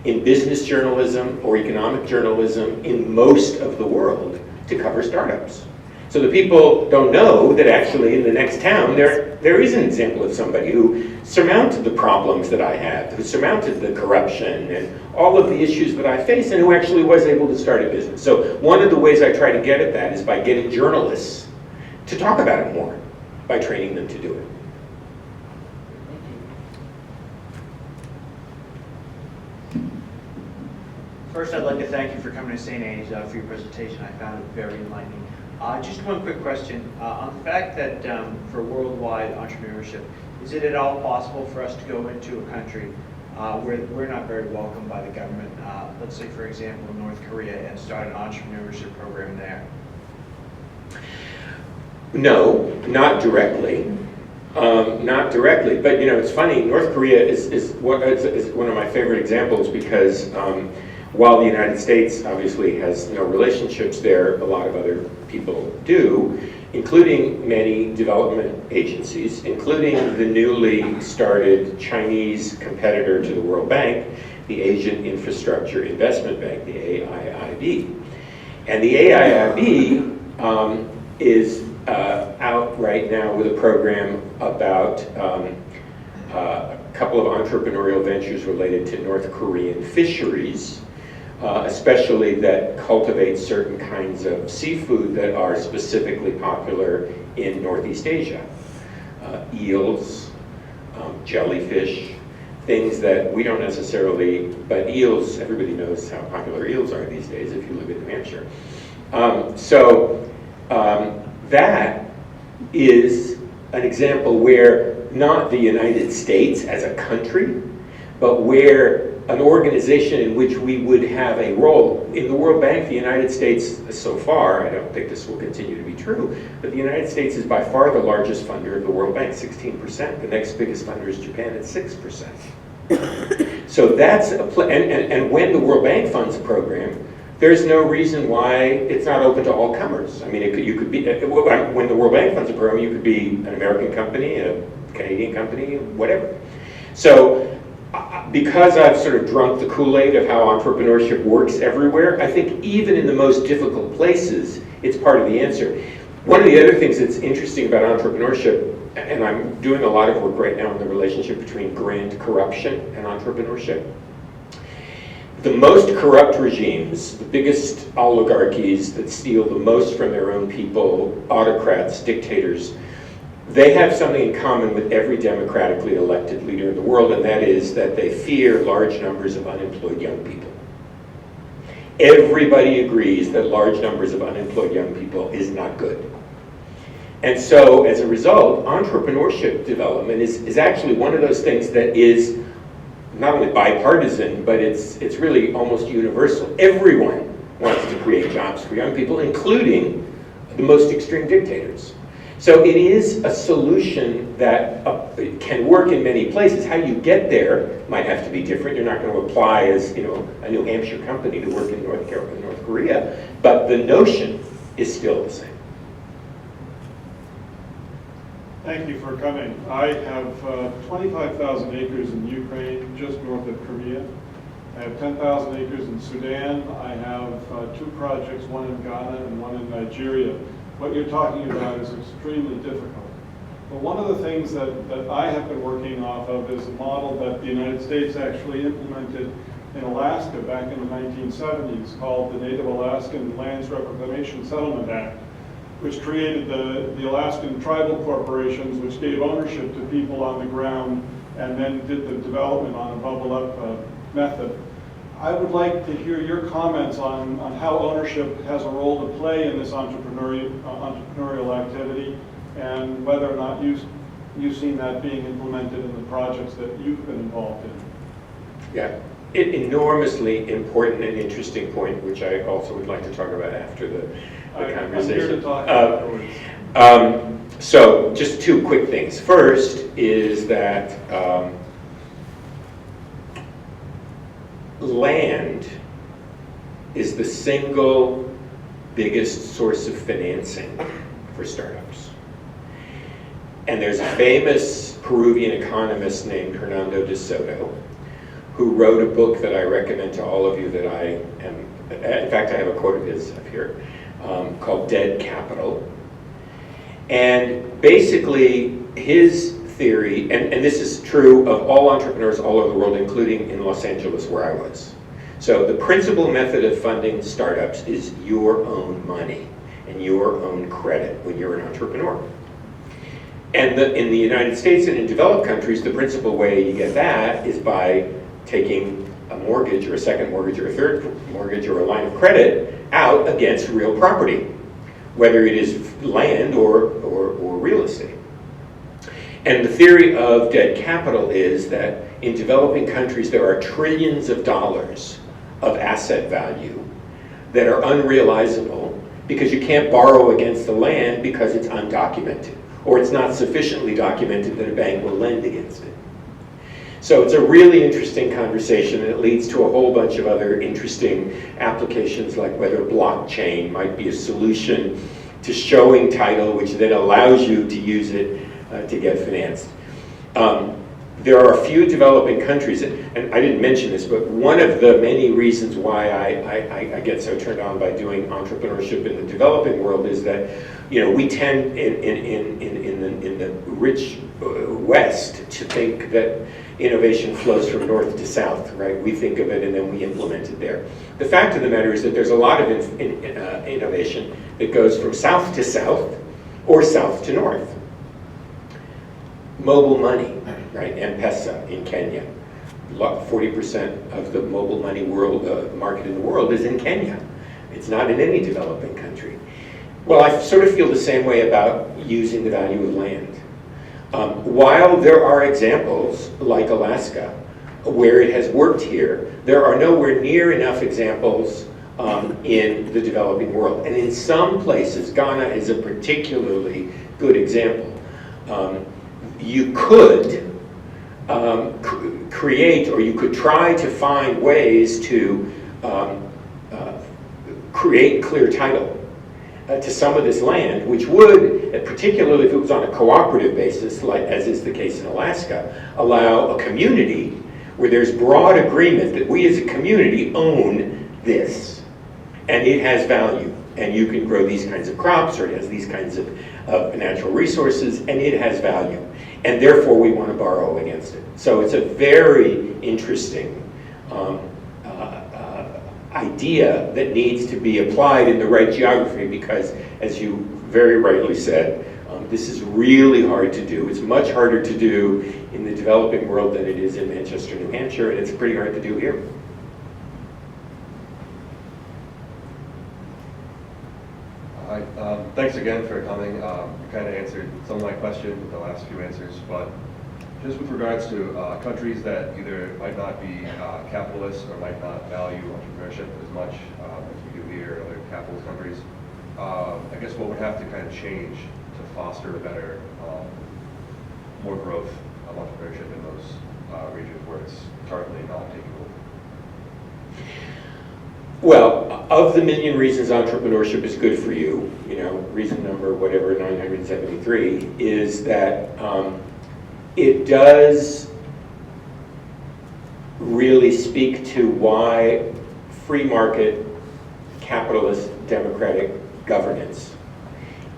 in business journalism or economic journalism in most of the world to cover startups. So the people don't know that actually in the next town there is an example of somebody who surmounted the problems that I have, who surmounted the corruption and all of the issues that I face, and who actually was able to start a business. So one of the ways I try to get at that is by getting journalists to talk about it more, by training them to do it. First, I'd like to thank you for coming to St. Anne's for your presentation. I found it very enlightening. Just one quick question. On the fact that for worldwide entrepreneurship, is it at all possible for us to go into a country where we're not very welcomed by the government, let's say for example North Korea, and start an entrepreneurship program there? No, not directly. Not directly, but it's funny, North Korea is one of my favorite examples because while the United States obviously has no relationships there, a lot of other people do, including many development agencies, including the newly started Chinese competitor to the World Bank, the Asian Infrastructure Investment Bank, the AIIB. And the AIIB is out right now with a program about a couple of entrepreneurial ventures related to North Korean fisheries, especially that cultivate certain kinds of seafood that are specifically popular in Northeast Asia. Eels, jellyfish, things that we don't necessarily, but eels, everybody knows how popular eels are these days if you live in New Hampshire. That is an example where not the United States as a country, but where an organization in which we would have a role. In the World Bank, the United States, so far, I don't think this will continue to be true, but the United States is by far the largest funder of the World Bank, 16%. The next biggest funder is Japan at 6%. So that's and when the World Bank funds a program, there's no reason why it's not open to all comers. I mean, you could be, when the World Bank funds a program, you could be an American company, a Canadian company, whatever. So because I've sort of drunk the Kool-Aid of how entrepreneurship works everywhere, I think even in the most difficult places, it's part of the answer. One of the other things that's interesting about entrepreneurship, and I'm doing a lot of work right now in the relationship between grand corruption and entrepreneurship. The most corrupt regimes, the biggest oligarchies that steal the most from their own people, autocrats, dictators, they have something in common with every democratically elected leader in the world, and that is that they fear large numbers of unemployed young people. Everybody agrees that large numbers of unemployed young people is not good. And so, as a result, entrepreneurship development is actually one of those things that is not only bipartisan, but it's really almost universal. Everyone wants to create jobs for young people, including the most extreme dictators. So it is a solution that can work in many places. How you get there might have to be different. You're not going to apply as a New Hampshire company to work in North Korea. But the notion is still the same. Thank you for coming. I have 25,000 acres in Ukraine, just north of Crimea. I have 10,000 acres in Sudan. I have 2 projects, one in Ghana and one in Nigeria. What you're talking about is extremely difficult. But one of the things that I have been working off of is a model that the United States actually implemented in Alaska back in the 1970s called the Native Alaskan Lands Reclamation Settlement Act, which created the Alaskan tribal corporations, which gave ownership to people on the ground and then did the development on a bubble-up method. I would like to hear your comments on how ownership has a role to play in this entrepreneurial activity, and whether or not you've seen that being implemented in the projects that you've been involved in. Yeah, an enormously important and interesting point, which I also would like to talk about after the conversation. I'm here to talk afterwards. So just 2 quick things. First is that land is the single biggest source of financing for startups. And there's a famous Peruvian economist named Hernando de Soto who wrote a book that I recommend to all of you that I am, in fact I have a quote of his up here, called Dead Capital. And basically his theory, and this is true of all entrepreneurs all over the world, including in Los Angeles where I was. So the principal method of funding startups is your own money and your own credit when you're an entrepreneur. And in the United States and in developed countries, the principal way you get that is by taking a mortgage or a second mortgage or a third mortgage or a line of credit out against real property, whether it is land or real estate. And the theory of dead capital is that in developing countries there are trillions of dollars of asset value that are unrealizable because you can't borrow against the land because it's undocumented, or it's not sufficiently documented that a bank will lend against it. So it's a really interesting conversation, and it leads to a whole bunch of other interesting applications, like whether blockchain might be a solution to showing title, which then allows you to use it to get financed. There are a few developing countries, and I didn't mention this, but one of the many reasons why I get so turned on by doing entrepreneurship in the developing world is that, you know, we tend in the rich West to think that innovation flows from north to south, right? We think of it and then we implement it there. The fact of the matter is that there's a lot of innovation that goes from south to south or south to north. Mobile money, right? M-Pesa in Kenya. 40% of the mobile money market in the world is in Kenya. It's not in any developing country. Well, I sort of feel the same way about using the value of land. While there are examples like Alaska where it has worked here, there are nowhere near enough examples in the developing world. And in some places, Ghana is a particularly good example. You could create, or you could try to find ways to create clear title to some of this land, which would, particularly if it was on a cooperative basis, like as is the case in Alaska, allow a community where there's broad agreement that we as a community own this, and it has value, and you can grow these kinds of crops, or it has these kinds of natural resources, and it has value, and therefore we want to borrow against it. So it's a very interesting idea that needs to be applied in the right geography, because, as you very rightly said, this is really hard to do. It's much harder to do in the developing world than it is in Manchester, New Hampshire, and it's pretty hard to do here. Hi, thanks again for coming. You kind of answered some of my questions with the last few answers, but just with regards to countries that either might not be capitalist or might not value entrepreneurship as much as we do here, other capitalist countries, I guess what would have to kind of change to foster a better, more growth of entrepreneurship in those regions where it's currently not taking Well, of the million reasons entrepreneurship is good for you, you know, reason number whatever 973 is that it does really speak to why free market, capitalist, democratic governance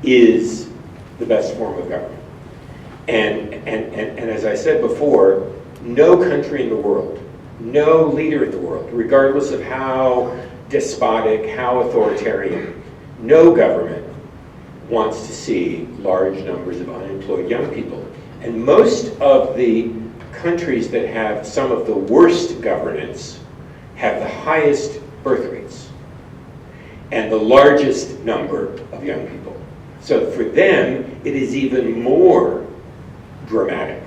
is the best form of government. And as I said before, no country in the world, no leader in the world, regardless of how despotic, how authoritarian, no government wants to see large numbers of unemployed young people. And most of the countries that have some of the worst governance have the highest birth rates and the largest number of young people. So for them, it is even more dramatic.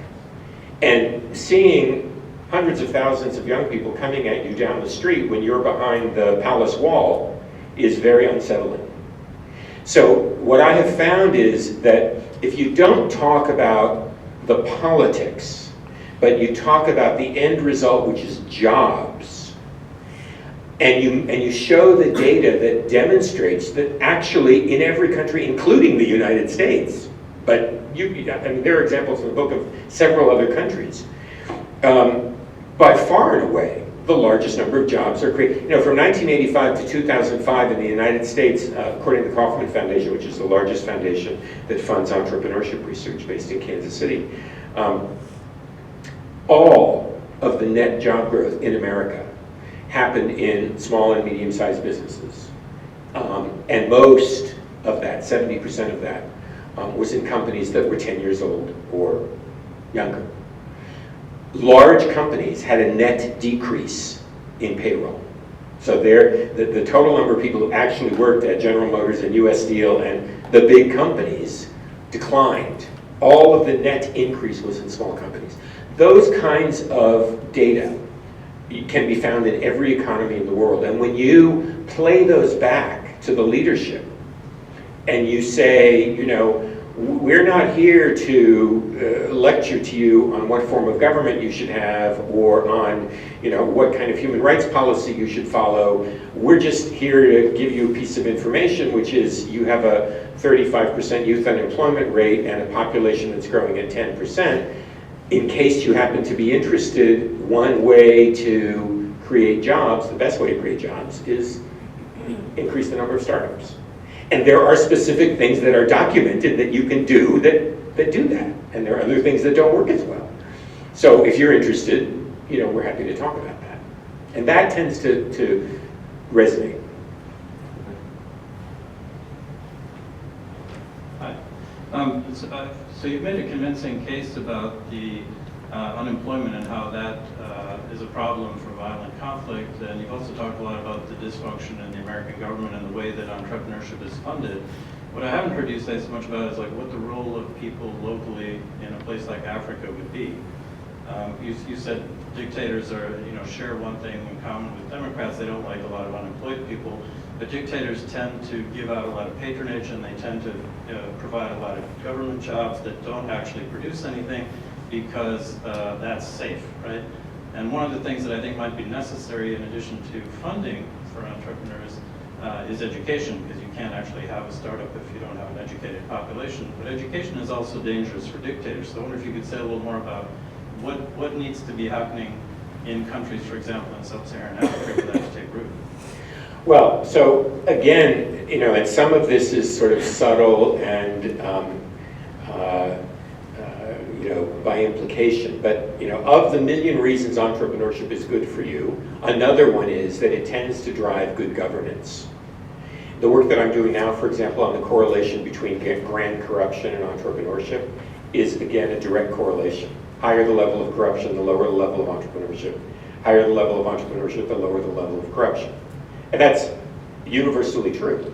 And seeing hundreds of thousands of young people coming at you down the street when you're behind the palace wall is very unsettling. So what I have found is that if you don't talk about the politics, but you talk about the end result, which is jobs, and you show the data that demonstrates that actually in every country, including the United States, but I mean, there are examples in the book of several other countries, by far and away, the largest number of jobs are created. You know, from 1985 to 2005 in the United States, according to the Kauffman Foundation, which is the largest foundation that funds entrepreneurship research based in Kansas City, all of the net job growth in America happened in small and medium-sized businesses. And most of that, 70% of that, was in companies that were 10 years old or younger. Large companies had a net decrease in payroll. So the total number of people who actually worked at General Motors and US Steel and the big companies declined. All of the net increase was in small companies. Those kinds of data can be found in every economy in the world. And when you play those back to the leadership and you say, you know, we're not here to lecture to you on what form of government you should have or on, you know, what kind of human rights policy you should follow. We're just here to give you a piece of information, which is you have a 35% youth unemployment rate and a population that's growing at 10%. In case you happen to be interested, one way to create jobs, the best way to create jobs, is increase the number of startups. And there are specific things that are documented that you can do that do that. And there are other things that don't work as well. So if you're interested, you know, we're happy to talk about that. And that tends to resonate. Hi. So you've made a convincing case about the unemployment and how that is a problem for violent conflict, and you've also talked a lot about the dysfunction in the American government and the way that entrepreneurship is funded. What I haven't heard you say so much about is like what the role of people locally in a place like Africa would be. You said dictators are, you know, share one thing in common with Democrats. They don't like a lot of unemployed people, but dictators tend to give out a lot of patronage, and they tend to provide a lot of government jobs that don't actually produce anything because that's safe, right? And one of the things that I think might be necessary in addition to funding for entrepreneurs is education, because you can't actually have a startup if you don't have an educated population. But education is also dangerous for dictators. So I wonder if you could say a little more about what needs to be happening in countries, for example, in sub-Saharan Africa for that to take root. Well, so again, you know, and some of this is sort of subtle and you know, by implication, but you know, of the million reasons entrepreneurship is good for you, another one is that it tends to drive good governance. The work that I'm doing now, for example, on the correlation between grand corruption and entrepreneurship is, again, a direct correlation. Higher the level of corruption, the lower the level of entrepreneurship. Higher the level of entrepreneurship, the lower the level of corruption. And that's universally true.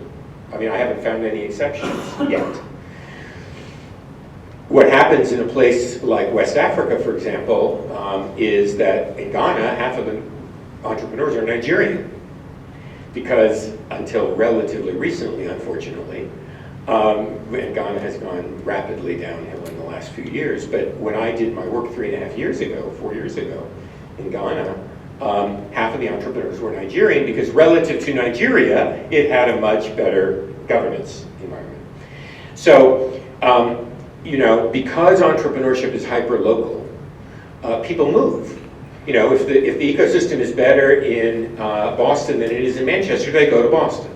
I mean, I haven't found any exceptions yet. What happens in a place like West Africa, for example, is that in Ghana, half of the entrepreneurs are Nigerian. Because until relatively recently, unfortunately, and Ghana has gone rapidly downhill in the last few years, but when I did my work 4 years ago in Ghana, half of the entrepreneurs were Nigerian because relative to Nigeria, it had a much better governance environment. So, because entrepreneurship is hyper-local, people move. If the ecosystem is better in Boston than it is in Manchester, they go to Boston.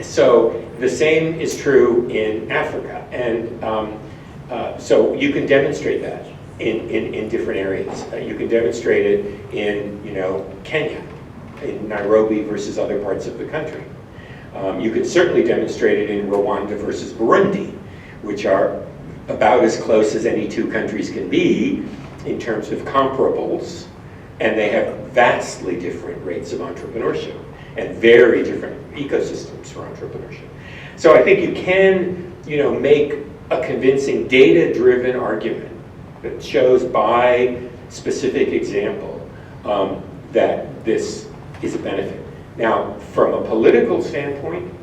So the same is true in Africa, and so you can demonstrate that in different areas. You can demonstrate it in Kenya, in Nairobi versus other parts of the country. You can certainly demonstrate it in Rwanda versus Burundi, which are about as close as any two countries can be in terms of comparables, and they have vastly different rates of entrepreneurship and very different ecosystems for entrepreneurship. So I think you can, make a convincing data-driven argument that shows by specific example that this is a benefit. Now, from a political standpoint,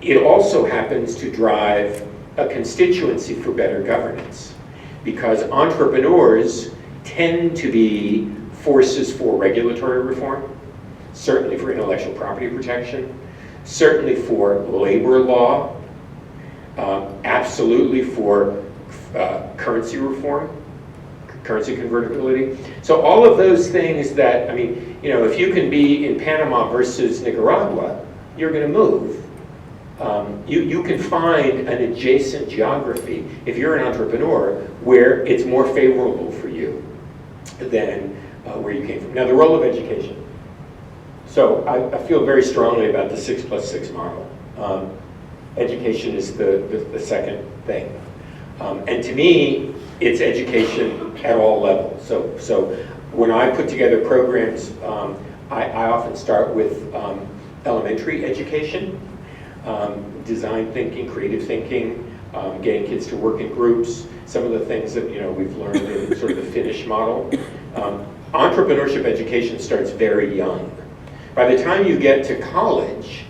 it also happens to drive a constituency for better governance, because entrepreneurs tend to be forces for regulatory reform, certainly for intellectual property protection, certainly for labor law, absolutely for currency reform, currency convertibility. So all of those things that, if you can be in Panama versus Nicaragua, you're going to move. You can find an adjacent geography, if you're an entrepreneur, where it's more favorable for you than where you came from. Now, the role of education. So I feel very strongly about the 6+6 model. Education is the second thing. And to me, it's education at all levels. So when I put together programs, I often start with elementary education, design thinking, creative thinking, getting kids to work in groups, some of the things that we've learned in sort of the Finnish model. Entrepreneurship education starts very young. By the time you get to college,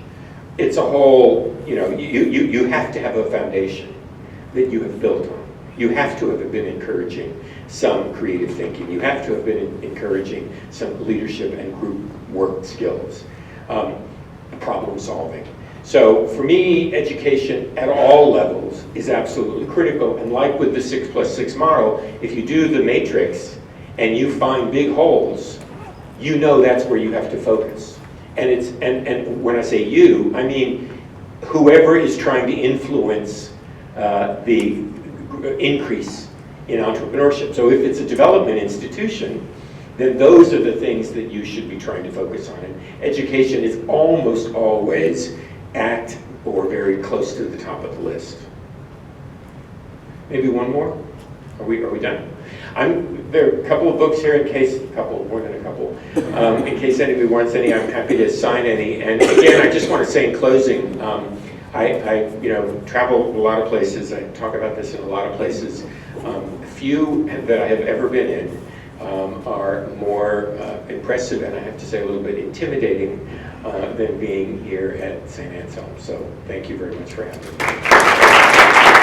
it's a whole, you have to have a foundation that you have built on. You have to have been encouraging some creative thinking. You have to have been encouraging some leadership and group work skills, problem solving. So for me, education at all levels is absolutely critical. And like with the 6+6 model, if you do the matrix and you find big holes, that's where you have to focus. And and when I say you, I mean whoever is trying to influence the increase in entrepreneurship. So if it's a development institution, then those are the things that you should be trying to focus on. And education is almost always at or very close to the top of the list. Maybe one more? Are we done? There are a couple of books here more than a couple. In case anybody wants any, I'm happy to sign any. And again, I just want to say in closing, I travel a lot of places. I talk about this in a lot of places. Few that I have ever been in are more impressive, and I have to say a little bit intimidating than being here at St. Anselm. So thank you very much for having me.